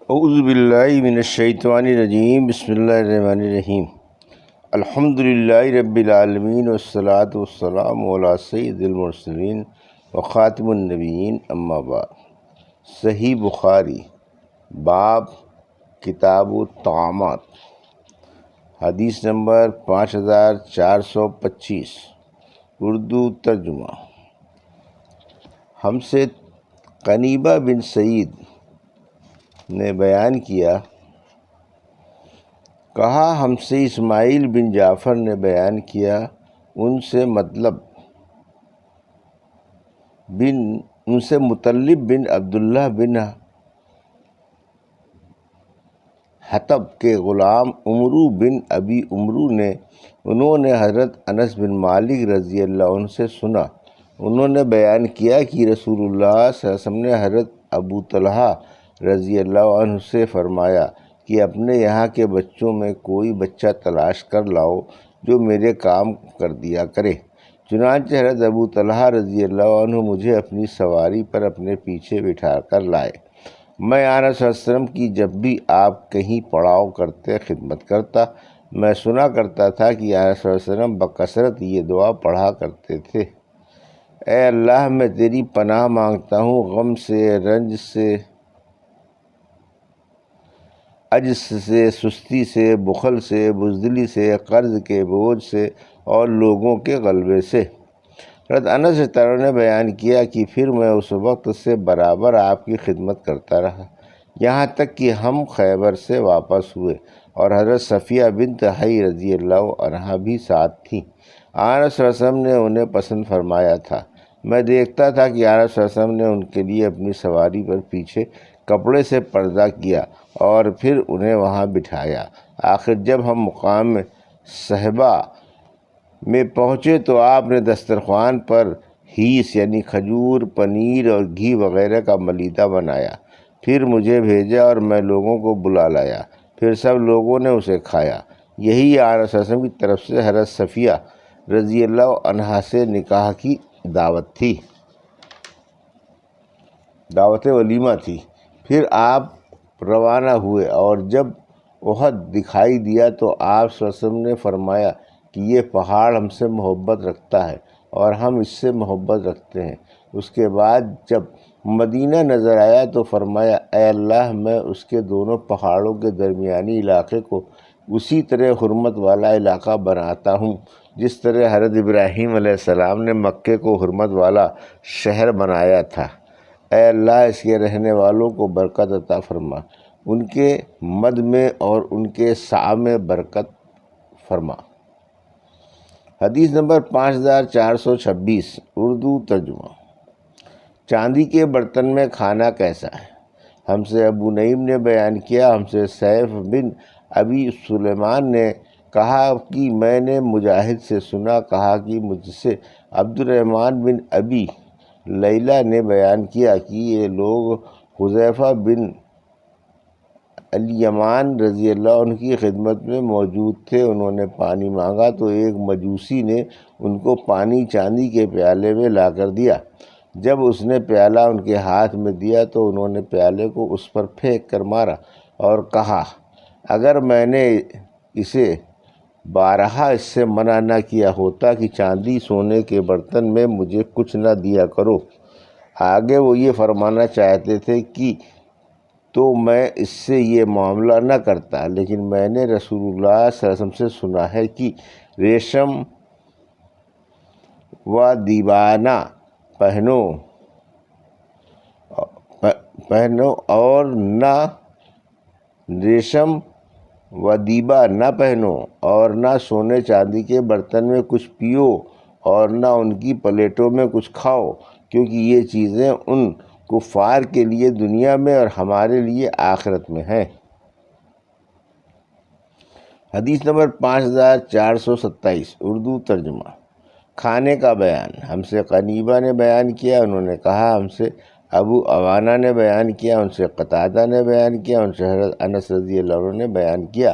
اعوذ باللہ من الشیطان الرجیم، بسم اللہ الرحمن الرحیم۔ الحمد للہ رب العالمین والصلاة والسلام علی سید المرسلین وخاتم النبیین، اما بعد۔ صحیح بخاری، باب کتاب الطعامات، حدیث نمبر 5425، اردو ترجمہ۔ ہم سے قنیبہ بن سعید نے بیان کیا، کہا ہم سے اسماعیل بن جعفر نے بیان کیا، ان سے مطلب بن عبداللہ بن حطب کے غلام عمرو بن ابی عمرو نے، انہوں نے حضرت انس بن مالک رضی اللہ عنہ سے سنا، انہوں نے بیان کیا کہ رسول اللہ صلی اللہ علیہ وسلم نے حضرت ابو طلحہ رضی اللہ عنہ سے فرمایا کہ اپنے یہاں کے بچوں میں کوئی بچہ تلاش کر لاؤ جو میرے کام کر دیا کرے۔ چنانچہ حضرت ابو طلحہ رضی اللہ عنہ مجھے اپنی سواری پر اپنے پیچھے بٹھا کر لائے۔ میں آنس صلی اللہ علیہ وسلم کی جب بھی آپ کہیں پڑاؤ کرتے خدمت کرتا، میں سنا کرتا تھا کہ آنس صلی اللہ علیہ وسلم بکثرت یہ دعا پڑھا کرتے تھے: اے اللہ، میں تیری پناہ مانگتا ہوں غم سے، رنج سے، عجز سے، سستی سے، بخل سے، بزدلی سے، قرض کے بوجھ سے اور لوگوں کے غلبے سے۔ حضرت انس رضی اللہ عنہ نے بیان کیا کہ پھر میں اس وقت سے برابر آپ کی خدمت کرتا رہا، یہاں تک کہ ہم خیبر سے واپس ہوئے اور حضرت صفیہ بنت حی رضی اللہ عنہا بھی ساتھ تھیں۔ آنس صلی اللہ علیہ وسلم نے انہیں پسند فرمایا تھا۔ میں دیکھتا تھا کہ آنس صلی اللہ علیہ وسلم نے ان کے لیے اپنی سواری پر پیچھے کپڑے سے پردہ کیا اور پھر انہیں وہاں بٹھایا۔ آخر جب ہم مقام صحبہ میں پہنچے تو آپ نے دسترخوان پر ہیس یعنی کھجور، پنیر اور گھی وغیرہ کا ملیدہ بنایا، پھر مجھے بھیجا اور میں لوگوں کو بلا لایا، پھر سب لوگوں نے اسے کھایا۔ یہی آنس صلی اللہ علیہ وسلم کی طرف سے حضرت صفیہ رضی اللہ عنہا سے نکاح کی دعوت تھی، دعوت ولیمہ تھی۔ پھر آپ روانہ ہوئے اور جب احد دکھائی دیا تو آپ صلی اللہ علیہ وسلم نے فرمایا کہ یہ پہاڑ ہم سے محبت رکھتا ہے اور ہم اس سے محبت رکھتے ہیں۔ اس کے بعد جب مدینہ نظر آیا تو فرمایا: اے اللہ، میں اس کے دونوں پہاڑوں کے درمیانی علاقے کو اسی طرح حرمت والا علاقہ بناتا ہوں جس طرح حضرت ابراہیم علیہ السلام نے مکے کو حرمت والا شہر بنایا تھا۔ اے اللہ، اس کے رہنے والوں کو برکت عطا فرما، ان کے مد میں اور ان کے سعی میں برکت فرما۔ حدیث نمبر 5426، اردو ترجمہ۔ چاندی کے برتن میں کھانا کیسا ہے؟ ہم سے ابو نعیم نے بیان کیا، ہم سے سیف بن ابی سلیمان نے کہا کہ میں نے مجاہد سے سنا، کہا کہ مجھ سے عبد الرحمن بن ابی لیلہ نے بیان کیا کہ یہ لوگ حذیفہ بن الیمان رضی اللہ عنہ کی خدمت میں موجود تھے۔ انہوں نے پانی مانگا تو ایک مجوسی نے ان کو پانی چاندی کے پیالے میں لا کر دیا۔ جب اس نے پیالہ ان کے ہاتھ میں دیا تو انہوں نے پیالے کو اس پر پھینک کر مارا اور کہا: اگر میں نے اسے بارہا اس سے منع نہ کیا ہوتا کہ چاندی سونے کے برتن میں مجھے کچھ نہ دیا کرو۔ آگے وہ یہ فرمانا چاہتے تھے کہ تو میں اس سے یہ معاملہ نہ کرتا، لیکن میں نے رسول اللہ صلی اللہ علیہ وسلم سے سنا ہے کہ ریشم و دیبانہ پہنو اور نہ ریشم و دیبا نہ پہنو اور نہ سونے چاندی کے برتن میں کچھ پیو اور نہ ان کی پلیٹوں میں کچھ کھاؤ، کیونکہ یہ چیزیں ان کفار کے لیے دنیا میں اور ہمارے لیے آخرت میں ہیں۔ حدیث نمبر 5427، اردو ترجمہ۔ کھانے کا بیان۔ ہم سے قنیبہ نے بیان کیا، انہوں نے کہا ہم سے ابو عوانہ نے بیان کیا، ان سے قتادہ نے بیان کیا، ان سے حضرت انس رضی اللہ عنہ نے بیان کیا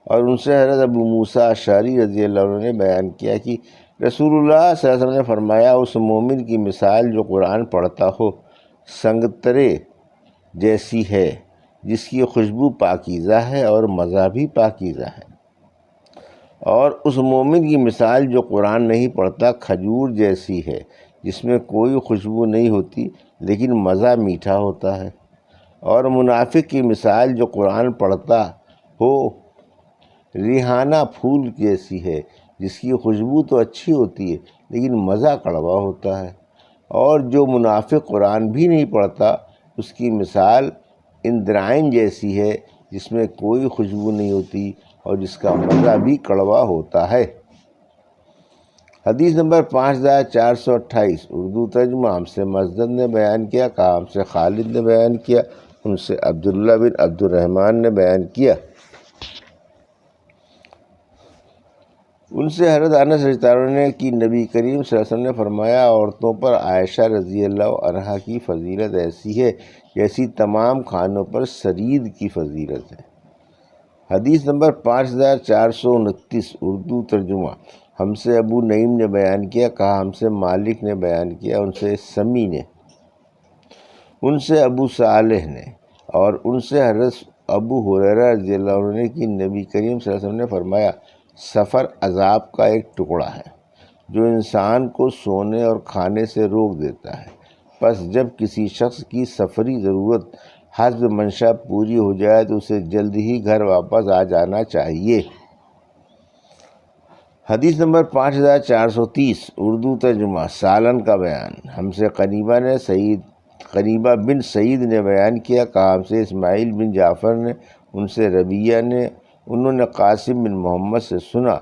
اور ان سے حضرت ابو موسیٰ اشعری رضی اللہ عنہ نے بیان کیا کہ رسول اللہ صلی اللہ علیہ وسلم نے فرمایا: اس مومن کی مثال جو قرآن پڑھتا ہو سنگترے جیسی ہے، جس کی خوشبو پاکیزہ ہے اور مزہ بھی پاکیزہ ہے۔ اور اس مومن کی مثال جو قرآن نہیں پڑھتا کھجور جیسی ہے، جس میں کوئی خوشبو نہیں ہوتی لیکن مزہ میٹھا ہوتا ہے۔ اور منافق کی مثال جو قرآن پڑھتا ہو ریحانہ پھول جیسی ہے، جس کی خوشبو تو اچھی ہوتی ہے لیکن مزہ کڑوا ہوتا ہے۔ اور جو منافق قرآن بھی نہیں پڑھتا، اس کی مثال اندرائن جیسی ہے، جس میں کوئی خوشبو نہیں ہوتی اور جس کا مزہ بھی کڑوا ہوتا ہے۔ حدیث نمبر 5428 اردو ترجمہ ہم سے مسدد نے بیان کیا، کہا ہم سے خالد نے بیان کیا، ان سے عبداللہ بن عبد الرحمن نے بیان کیا، ان سے حضرت انس رضی اللہ عنہ نے کہ نبی کریم صلی اللہ علیہ وسلم نے فرمایا، عورتوں پر عائشہ رضی اللہ عنہا کی فضیلت ایسی ہے جیسی تمام کھانوں پر سرید کی فضیلت ہے۔ حدیث نمبر 5429 اردو ترجمہ ہم سے ابو نعیم نے بیان کیا، کہا ہم سے مالک نے بیان کیا، ان سے سمی نے، ان سے ابو صالح نے، اور ان سے حضرت ابو ہریرہ رضی اللہ عنہ نے کہ نبی کریم صلی اللہ علیہ وسلم نے فرمایا، سفر عذاب کا ایک ٹکڑا ہے جو انسان کو سونے اور کھانے سے روک دیتا ہے۔ پس جب کسی شخص کی سفری ضرورت حسب منشا پوری ہو جائے تو اسے جلد ہی گھر واپس آ جانا چاہیے۔ حدیث نمبر 5430 اردو ترجمہ سالن کا بیان ہم سے قریبہ بن سعید نے بیان کیا، کہا ہم سے اسماعیل بن جعفر نے، ان سے ربیہ نے، انہوں نے قاسم بن محمد سے سنا،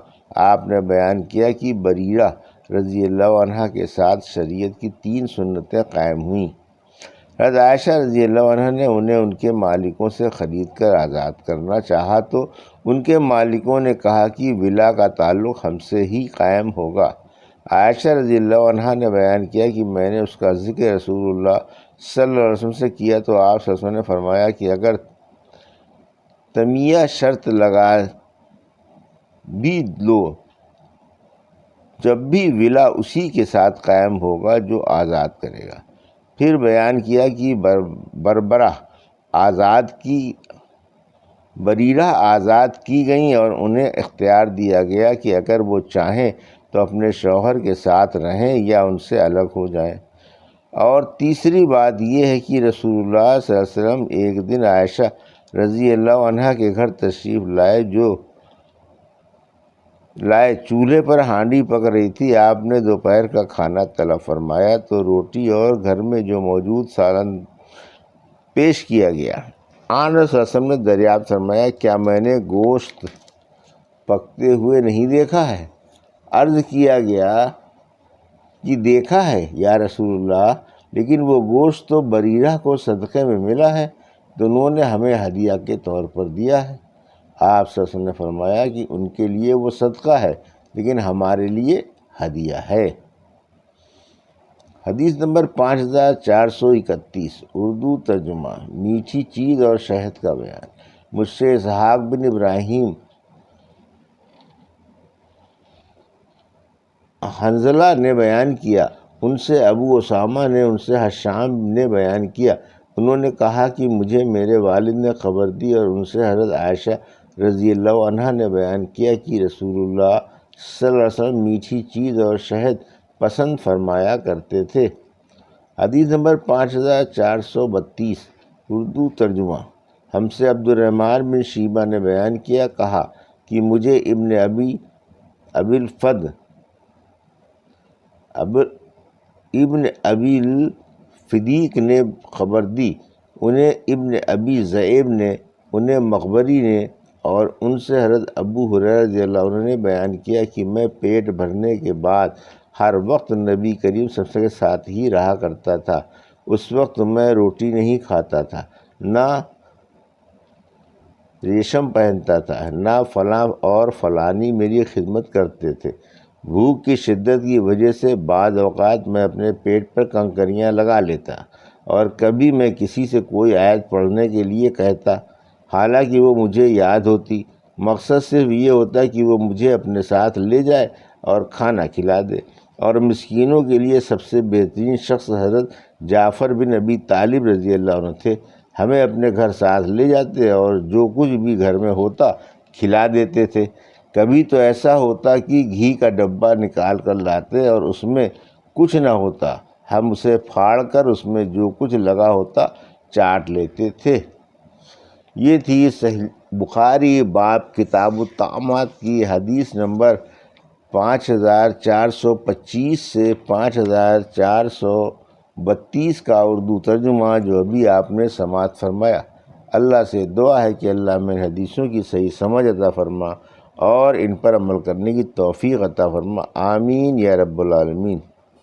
آپ نے بیان کیا کہ بریرہ رضی اللہ عنہ کے ساتھ شریعت کی 3 سنتیں قائم ہوئیں۔ حضرت عائشہ رضی اللہ عنہ نے انہیں ان کے مالکوں سے خرید کر آزاد کرنا چاہا تو ان کے مالکوں نے کہا کہ ولا کا تعلق ہم سے ہی قائم ہوگا۔ عائشہ رضی اللہ عنہ نے بیان کیا کہ میں نے اس کا ذکر رسول اللہ صلی اللہ علیہ وسلم سے کیا تو آپ صلی اللہ علیہ وسلم نے فرمایا کہ اگر تمیہ شرط لگا بھی لو، جب بھی ولا اسی کے ساتھ قائم ہوگا جو آزاد کرے گا۔ پھر بیان کیا کہ بریرہ آزاد کی گئیں اور انہیں اختیار دیا گیا کہ اگر وہ چاہیں تو اپنے شوہر کے ساتھ رہیں یا ان سے الگ ہو جائیں۔ اور تیسری بات یہ ہے کہ رسول اللہ صلی اللہ علیہ وسلم ایک دن عائشہ رضی اللہ عنہا کے گھر تشریف لائے چولہے پر ہانڈی پک رہی تھی، آپ نے دوپہر کا کھانا طلب فرمایا تو روٹی اور گھر میں جو موجود سالن پیش کیا گیا۔ آن رسول اللہ صلی اللہ علیہ وسلم نے دریافت فرمایا، کیا میں نے گوشت پکتے ہوئے نہیں دیکھا ہے؟ عرض کیا گیا کہ دیکھا ہے یا رسول اللہ، لیکن وہ گوشت تو بریرہ کو صدقے میں ملا ہے تو انہوں نے ہمیں ہدیہ کے طور پر دیا ہے۔ آپ صلی اللہ علیہ وسلم نے فرمایا کہ ان کے لیے وہ صدقہ ہے لیکن ہمارے لیے ہدیہ ہے۔ حدیث نمبر 5431 اردو ترجمہ میٹھی چیز اور شہد کا بیان مجھ سے اسحاق بن ابراہیم حنظلہ نے بیان کیا، ان سے ابو اسامہ نے، ان سے حشام نے بیان کیا، انہوں نے کہا کہ مجھے میرے والد نے خبر دی اور ان سے حضرت عائشہ رضی اللہ عنہا نے بیان کیا کہ رسول اللہ صلی اللہ علیہ وسلم میٹھی چیز اور شہد پسند فرمایا کرتے تھے۔ حدیث نمبر 5432 اردو ترجمہ ہم سے عبد الرحمن بن شیبہ نے بیان کیا، کہا کہ مجھے ابن ابی الفدیق نے خبر دی، انہیں ابن ابی ذئب نے، انہیں مقبری نے، اور ان سے حضرت ابو ہریرہ رضی اللہ عنہ نے بیان کیا کہ میں پیٹ بھرنے کے بعد ہر وقت نبی کریم صلی اللہ علیہ وسلم کے ساتھ ہی رہا کرتا تھا۔ اس وقت میں روٹی نہیں کھاتا تھا، نہ ریشم پہنتا تھا، نہ فلاں اور فلانی میری خدمت کرتے تھے۔ بھوک کی شدت کی وجہ سے بعض اوقات میں اپنے پیٹ پر کنکریاں لگا لیتا اور کبھی میں کسی سے کوئی آیت پڑھنے کے لیے کہتا، حالانکہ وہ مجھے یاد ہوتی۔ مقصد صرف یہ ہوتا کہ وہ مجھے اپنے ساتھ لے جائے اور کھانا کھلا دے۔ اور مسکینوں کے لیے سب سے بہترین شخص حضرت جعفر بن ابی طالب رضی اللہ عنہ تھے۔ ہمیں اپنے گھر ساتھ لے جاتے اور جو کچھ بھی گھر میں ہوتا کھلا دیتے تھے۔ کبھی تو ایسا ہوتا کہ گھی کا ڈبہ نکال کر لاتے اور اس میں کچھ نہ ہوتا، ہم اسے پھاڑ کر اس میں جو کچھ لگا ہوتا چاٹ لیتے تھے۔ یہ تھی صحیح بخاری باب کتاب الطعامات کی حدیث نمبر 5425 سے 5432 کا اردو ترجمہ جو ابھی آپ نے سماعت فرمایا۔ اللہ سے دعا ہے کہ اللہ میں حدیثوں کی صحیح سمجھ عطا فرما اور ان پر عمل کرنے کی توفیق عطا فرما، آمین یا رب العالمین۔